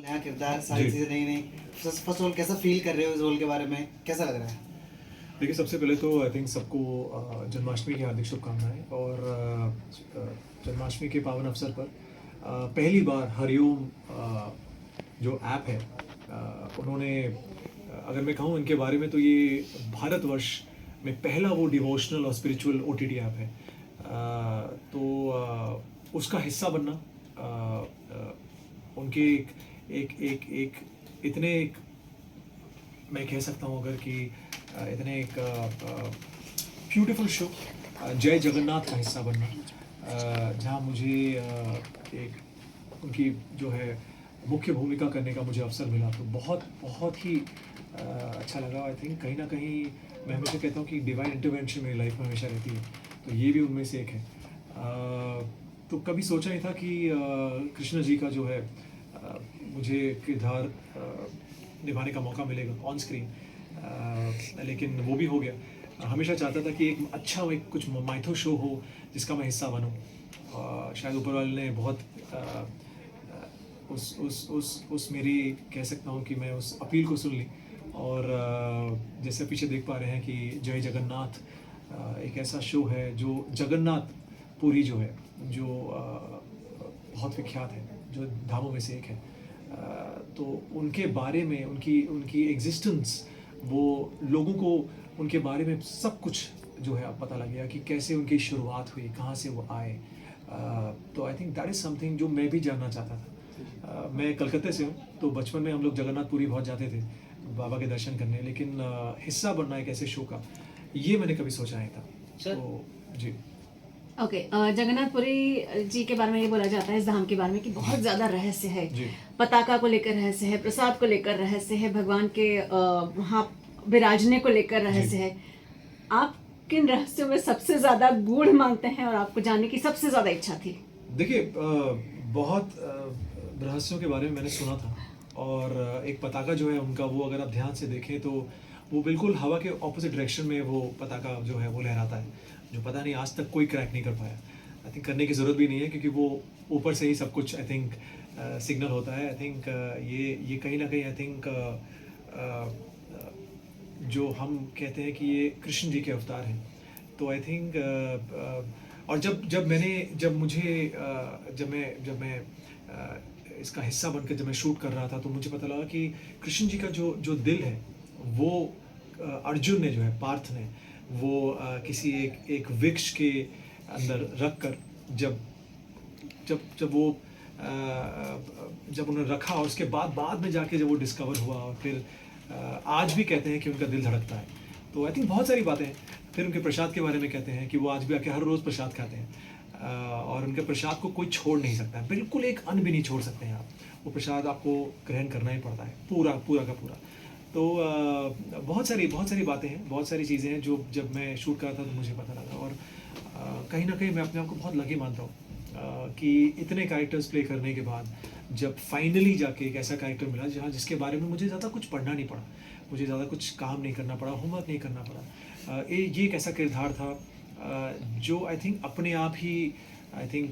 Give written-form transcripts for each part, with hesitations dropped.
नया किरदार, सारी जी। चीज़ें नई नई। फर्स्ट ऑफ ऑल कैसा फील कर रहे हो इस रोल के बारे में, कैसा लग रहा है? देखिए, सबसे पहले तो आई थिंक सबको जन्माष्टमी की हार्दिक शुभकामनाएँ और जन्माष्टमी के पावन अवसर पर पहली बार हरिओम जो ऐप है, उन्होंने अगर मैं कहूँ इनके बारे में तो ये भारतवर्ष में पहला वो डिवोशनल और स्पिरिचुअल ओटीटी ऐप है। तो उसका हिस्सा बनना, उनके एक एक एक इतने एक मैं कह सकता हूँ अगर कि इतने एक ब्यूटीफुल शो जय जगन्नाथ का हिस्सा बनना, जहाँ मुझे एक उनकी जो है मुख्य भूमिका करने का मुझे अवसर मिला, तो बहुत बहुत ही अच्छा लगा। आई थिंक कहीं ना कहीं मैं हमेशा कहता हूँ कि डिवाइन इंटरवेंशन मेरी लाइफ में हमेशा रहती है, तो ये भी उनमें से एक है। तो कभी सोचा नहीं था कि कृष्ण जी का जो है मुझे किरदार निभाने का मौका मिलेगा ऑन स्क्रीन, लेकिन वो भी हो गया। हमेशा चाहता था कि एक अच्छा एक कुछ माइथो शो हो जिसका मैं हिस्सा बनूं। शायद ऊपर वाले ने बहुत उस मेरी कह सकता हूँ कि मैं उस अपील को सुन ली, और जैसे पीछे देख पा रहे हैं कि जय जगन्नाथ एक ऐसा शो है जो जगन्नाथ पुरी जो है, जो बहुत विख्यात है, जो धामों में से एक है। तो उनके बारे में उनकी उनकी एग्जिस्टेंस, वो लोगों को उनके बारे में सब कुछ जो है अब पता लग गया कि कैसे उनकी शुरुआत हुई, कहाँ से वो आए। तो I think that is something जो मैं भी जानना चाहता था। मैं कलकत्ते से हूँ, तो बचपन में हम लोग जगन्नाथपुरी बहुत जाते थे बाबा के दर्शन करने, लेकिन हिस्सा बनना एक ऐसे शो का, ये मैंने कभी सोचा नहीं था। सर। तो जी। ओके, जगन्नाथपुरी जी के बारे में ये बोला जाता है इस धाम के बारे में कि बहुत ज़्यादा रहस्य है। जी। पताका को लेकर रहस्य है, प्रसाद को लेकर रहस्य है, भगवान के वहाँ विराजने को लेकर रहस्य है। आप किन रहस्यों में सबसे ज़्यादा गूढ़ मानते हैं और आपको जानने की सबसे ज़्यादा इच्छा थी? देखिए, बहुत रहस्यों के बारे में मैंने सुना था, और एक पताका जो है उनका, वो अगर आप ध्यान से देखें तो वो बिल्कुल हवा के ऑपोजिट डायरेक्शन में वो पताका जो है वो लहराता है, जो पता नहीं आज तक कोई क्रैक नहीं कर पाया। आई थिंक करने की ज़रूरत भी नहीं है, क्योंकि वो ऊपर से ही सब कुछ आई थिंक सिग्नल होता है। आई थिंक ये कहीं ना कहीं आई थिंक जो हम कहते हैं कि ये कृष्ण जी के अवतार हैं। तो आई थिंक और जब मैं इसका हिस्सा बनकर जब मैं शूट कर रहा था, तो मुझे पता लगा कि कृष्ण जी का जो दिल है, वो अर्जुन ने जो है, पार्थ ने वो किसी एक वृक्ष के अंदर रख कर जब जब जब वो जब उन्होंने रखा, और उसके बाद में जाके जब वो डिस्कवर हुआ, और फिर आज भी कहते हैं कि उनका दिल धड़कता है। तो आई थिंक बहुत सारी बातें हैं। फिर उनके प्रसाद के बारे में कहते हैं कि वो आज भी आके हर रोज़ प्रसाद खाते हैं, और उनके प्रसाद को कोई छोड़ नहीं सकता है, बिल्कुल एक अन्न भी नहीं छोड़ सकते हैं आप। वो प्रसाद आपको ग्रहण करना ही पड़ता है, पूरा पूरा का पूरा। तो बहुत सारी बातें हैं, बहुत सारी चीज़ें हैं जो जब मैं शूट कर रहा था तो मुझे पता लगा। और कहीं ना कहीं मैं अपने आप को बहुत लकी मानता हूँ कि इतने कैरेक्टर्स प्ले करने के बाद जब फाइनली जाके एक ऐसा कैरेक्टर मिला जिसके बारे में मुझे ज़्यादा कुछ पढ़ना नहीं पड़ा, मुझे ज़्यादा कुछ काम नहीं करना पड़ा, होमवर्क नहीं करना पड़ा। ये एक ऐसा किरदार था जो आई थिंक अपने आप ही आई थिंक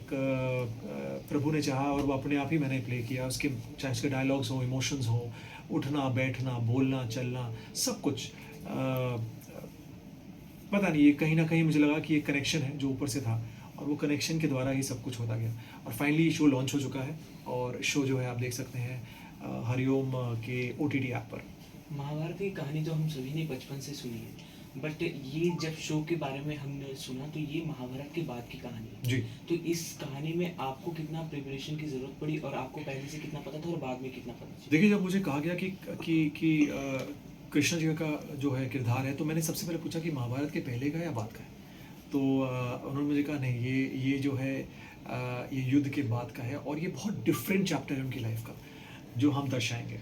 प्रभु ने चाहा, और वो अपने आप ही मैंने प्ले किया। उसके चाहे उसके डायलॉग्स हों, इमोशंस हों, उठना बैठना बोलना चलना, सब कुछ पता नहीं, ये कहीं ना कहीं मुझे लगा कि ये कनेक्शन है जो ऊपर से था, और वो कनेक्शन के द्वारा ही सब कुछ होता गया। और फाइनली शो लॉन्च हो चुका है, और शो जो है आप देख सकते हैं हरिओम के OTT ऐप पर। महाभारत की कहानी तो हम सभी ने बचपन से सुनी है, बट ये जब शो के बारे में हमने सुना तो ये महाभारत के बाद की कहानी है। जी। तो इस कहानी में आपको कितना प्रिपरेशन की ज़रूरत पड़ी, और आपको पहले से कितना पता था और बाद में कितना पता चला? देखिए, जब मुझे कहा गया कि कृष्ण जी का जो है किरदार है, तो मैंने सबसे पहले पूछा कि महाभारत के पहले का या बाद का है। तो उन्होंने मुझे कहा नहीं, ये जो है ये युद्ध के बाद का है, और ये बहुत डिफरेंट चैप्टर है उनकी लाइफ का जो हम दर्शाएंगे।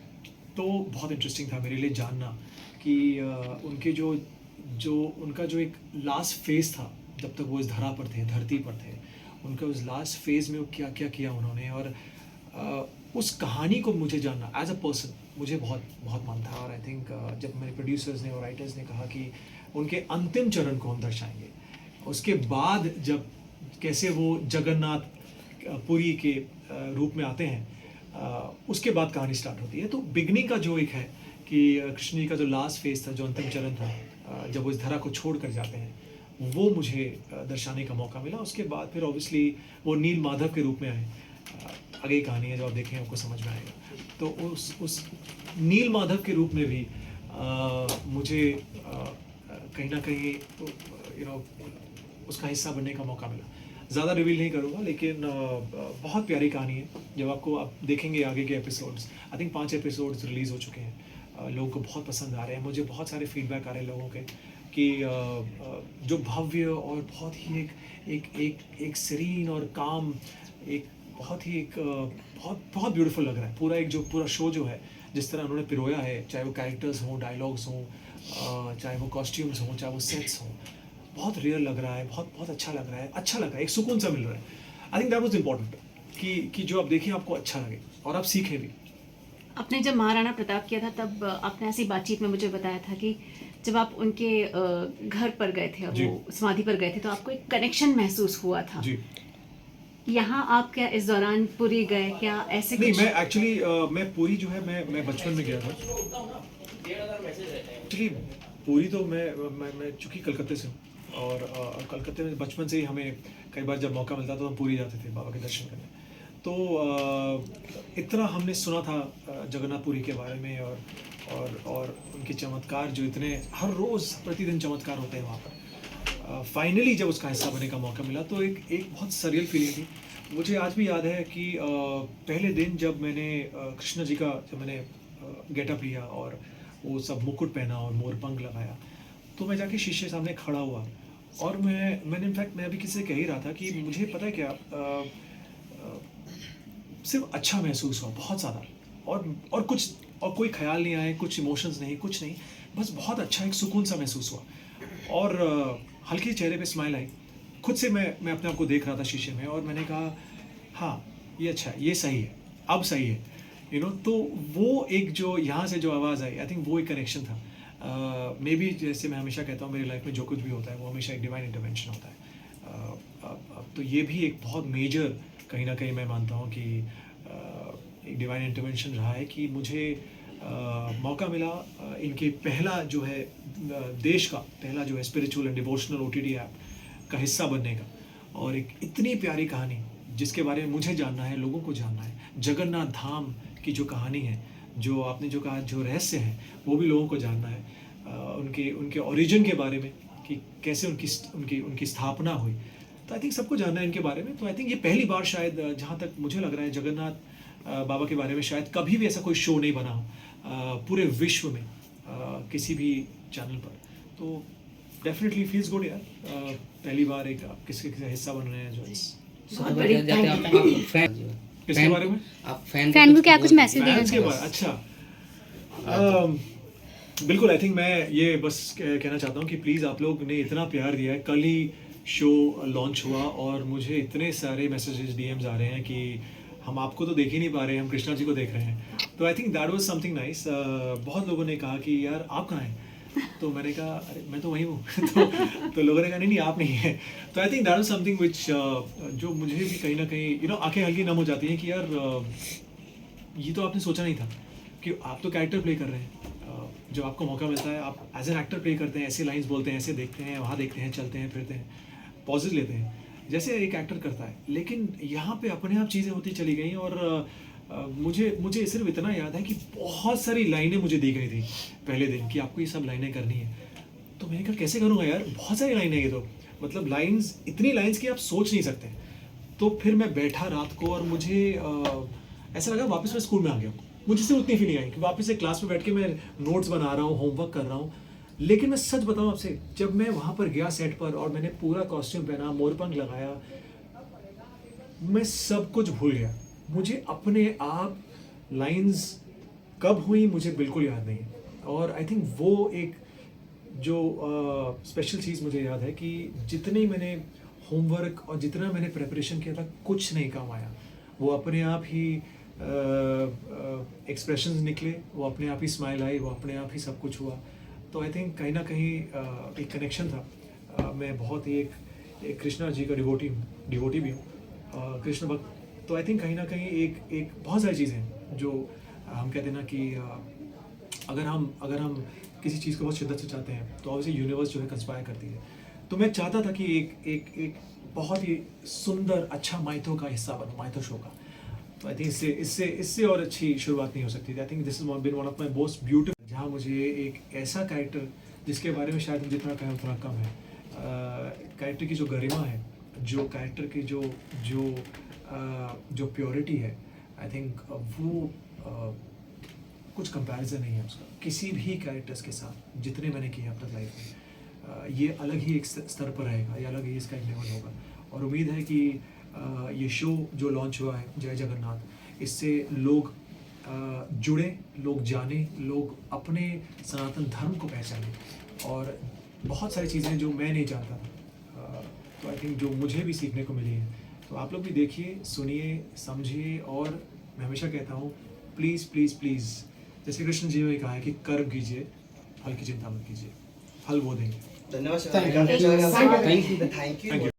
तो बहुत इंटरेस्टिंग था मेरे लिए जानना कि उनके उनका जो एक लास्ट फेज़ था, जब तक वो इस धरती पर थे, उनका उस लास्ट फेज़ में वो क्या क्या किया उन्होंने, और उस कहानी को मुझे जानना एज अ पर्सन मुझे बहुत बहुत मन था। और आई थिंक जब मेरे प्रोड्यूसर्स ने और राइटर्स ने कहा कि उनके अंतिम चरण को हम दर्शाएंगे, उसके बाद जब कैसे वो जगन्नाथ पुरी के रूप में आते हैं, उसके बाद कहानी स्टार्ट होती है। तो बिगनिंग का जो एक है कि कृष्ण जी का जो लास्ट फेज था, जो अंतिम चरण था, जब वो इस धरा को छोड़ कर जाते हैं, वो मुझे दर्शाने का मौका मिला। उसके बाद फिर ऑब्वियसली वो नील माधव के रूप में आए। आगे की कहानी है, जो आप देखें आपको समझ में आएगा। तो उस नील माधव के रूप में भी मुझे कहीं ना कहीं उसका हिस्सा बनने का मौका मिला। ज़्यादा रिवील नहीं करूँगा, लेकिन बहुत प्यारी कहानी है। जब आप देखेंगे आगे के episodes, I think 5 episodes release हो चुके हैं, लोगों को बहुत पसंद आ रहे हैं। मुझे बहुत सारे फीडबैक आ रहे हैं लोगों के कि जो भव्य और बहुत ही एक सीरीन और काम, एक बहुत ही बहुत ब्यूटीफुल लग रहा है पूरा शो जो है, जिस तरह उन्होंने पिरोया है, चाहे वो कैरेक्टर्स हों, डायलॉग्स हों, चाहे वो कॉस्ट्यूम्स हों, चाहे वो सेट्स हों, बहुत रियल लग रहा है, बहुत अच्छा लग रहा है, एक सुकून सा मिल रहा है। I think that was important कि जो आप देखें आपको अच्छा लगे और आप सीखें भी। आपने जब महाराणा प्रताप किया था, तब आपने ऐसी बातचीत में मुझे बताया था कि जब आप उनके घर पर गए थे, वो समाधि पर गए थे, तो आपको एक कनेक्शन महसूस हुआ था। जी। यहाँ आप क्या इस दौरान पुरी गए क्या? ऐसे नहीं, कुछ? मैं एक्चुअली मैं पुरी जो है मैं बचपन में गया था। एक्चुअली पुरी तो मैं चूँकि कलकत्ते से हूँ, और कलकत्ते में बचपन से ही हमें कई बार जब मौका मिलता तो हम पुरी जाते थे बाबा के दर्शन करने। तो इतना हमने सुना था जगन्नाथपुरी के बारे में, और उनके चमत्कार जो इतने हर रोज़ प्रतिदिन चमत्कार होते हैं वहाँ पर। फाइनली जब उसका हिस्सा बनने का मौका मिला तो एक बहुत सरियल फीलिंग थी। मुझे आज भी याद है कि पहले दिन जब मैंने कृष्ण जी का गेटअप लिया और वो सब मुकुट पहना और मोरपंख लगाया, तो मैं जाके शीशे सामने खड़ा हुआ और मैंने इनफैक्ट मैं अभी किसी से कह ही रहा था कि मुझे पता है क्या, सिर्फ अच्छा महसूस हुआ बहुत ज़्यादा, और कोई ख्याल नहीं आए, कुछ इमोशंस नहीं, कुछ नहीं, बस बहुत अच्छा एक सुकून सा महसूस हुआ। और हल्की चेहरे पे स्माइल आई। खुद से मैं अपने आप को देख रहा था शीशे में, और मैंने कहा हाँ ये अच्छा है, ये सही है, अब सही है, तो वो एक जो यहाँ से जो आवाज़ आई, आई थिंक वो एक कनेक्शन था। मे बी जैसे मैं हमेशा कहता हूँ, मेरी लाइफ में जो कुछ भी होता है वो हमेशा एक डिवाइन इंटरवेंशन होता है। तो ये भी एक बहुत मेजर कहीं ना कहीं मैं मानता हूँ कि एक डिवाइन इंटरवेंशन रहा है कि मुझे मौका मिला इनके पहला जो है देश का पहला जो है spiritual and devotional OTT app का हिस्सा बनने का, और एक इतनी प्यारी कहानी जिसके बारे में मुझे जानना है, लोगों को जानना है। जगन्नाथ धाम की जो कहानी है, जो आपने जो कहा जो रहस्य है, वो भी लोगों को जानना है। उनके ओरिजिन के बारे में कि कैसे उनकी स्थापना हुई, तो आई थिंक सबको जानना है इनके बारे में। तो आई थिंक ये पहली बार शायद, जहाँ तक मुझे लग रहा है, जगन्नाथ बाबा के बारे में शायद कभी भी ऐसा कोई शो नहीं बना हो पूरे विश्व में किसी भी चैनल पर। तो डेफिनेटली फील्स गुड यार, पहली बार एक किसी हिस्सा बन रहे हैं जो बहुत बड़ी किसके बारे में आप फैन को क्या कुछ मैसेज देना फैंस के बारे। अच्छा, बिल्कुल। आई थिंक मैं ये बस कहना चाहता हूँ कि प्लीज़ आप लोग ने इतना प्यार दिया है। कल ही शो लॉन्च हुआ और मुझे इतने सारे मैसेजेस DMs आ रहे हैं कि हम आपको तो देख ही नहीं पा रहे हैं, हम कृष्णा जी को देख रहे हैं। तो I think that was something nice. बहुत लोगों ने कहा कि यार आप कहाँ हैं, तो मैंने कहा अरे मैं तो वहीं हूँ। तो लोगों ने कहा नहीं आप नहीं हैं। तो I think that was something which जो मुझे भी कहीं ना कहीं आंखें हल्की नम हो जाती हैं कि यार ये तो आपने सोचा नहीं था कि आप तो कैरेक्टर प्ले कर रहे हैं। जब आपको मौका मिलता है आप एज एन एक्टर प्ले करते हैं, ऐसे लाइंस बोलते हैं, ऐसे देखते हैं, वहाँ देखते हैं, चलते हैं, फिरते हैं, पॉजेज लेते हैं जैसे एक एक्टर करता है। लेकिन यहाँ पे अपने आप चीज़ें होती चली गई, और मुझे सिर्फ इतना याद है कि बहुत सारी लाइनें मुझे दी गई थी पहले दिन कि आपको ये सब लाइनें करनी है। तो मैंने कहा कैसे करूँगा यार, बहुत सारी लाइनें ये तो, मतलब लाइंस, इतनी लाइंस की आप सोच नहीं सकते। तो फिर मैं बैठा रात को और मुझे ऐसा लगा वापस मैं स्कूल में आ गया हूँ। मुझे सिर्फ उतनी फीलिंग आई कि वापस से क्लास में बैठ के मैं नोट्स बना रहा हूँ, होमवर्क कर रहा हूँ। लेकिन मैं सच बताऊँ आपसे, जब मैं वहाँ पर गया सेट पर और मैंने पूरा कॉस्ट्यूम पहना, मोरपंख लगाया, मैं सब कुछ भूल गया। मुझे अपने आप लाइंस कब हुई मुझे बिल्कुल याद नहीं है। और आई थिंक वो एक जो स्पेशल चीज़ मुझे याद है कि जितनी मैंने होमवर्क और जितना मैंने प्रेपरेशन किया था, कुछ नहीं काम आया। वो अपने आप ही एक्सप्रेशंस निकले, वो अपने आप ही स्माइल आई, वो अपने आप ही सब कुछ हुआ। तो आई थिंक कहीं ना कहीं एक कनेक्शन था। मैं बहुत ही एक कृष्णा जी का डिवोटी भी हूँ, कृष्ण भक्त। तो आई थिंक कहीं ना कहीं एक बहुत सारी चीज़ें हैं जो हम कहते हैं ना कि अगर हम किसी चीज़ को बहुत शिद्दत से चाहते हैं तो ऑब्वियसली यूनिवर्स जो है कंस्पायर करती है। तो मैं चाहता था कि एक बहुत ही सुंदर अच्छा माइथो का हिस्सा बनूं, माइथो शो का। तो आई थिंक इससे और अच्छी शुरुआत नहीं हो सकती थी। I think this is been one of my most beautiful, जहाँ मुझे एक ऐसा कैरेक्टर जिसके बारे में शायद जितना कहें उतना कम है, कैरेक्टर की जो गरिमा है, जो कैरेक्टर की जो प्योरिटी है, आई थिंक वो कुछ कंपैरिजन नहीं है उसका किसी भी कैरेक्टर्स के साथ जितने मैंने किए अब तक लाइफ में। ये अलग ही एक स्तर पर रहेगा, ये अलग ही इसका एक लेवल होगा। और उम्मीद है कि ये शो जो लॉन्च हुआ है जय जगन्नाथ, इससे लोग जुड़े, लोग जाने, लोग अपने सनातन धर्म को पहचाने और बहुत सारी चीज़ें जो मैं नहीं जानता था, तो आई थिंक जो मुझे भी सीखने को मिली है। तो आप लोग भी देखिए, सुनिए, समझिए। और मैं हमेशा कहता हूँ प्लीज़ प्लीज़ प्लीज़, जैसे कृष्ण जी ने कहा है कि कर्म कीजिए, फल की चिंता मत कीजिए, फल वो देंगे। धन्यवाद Thank you. Thank you. Thank you.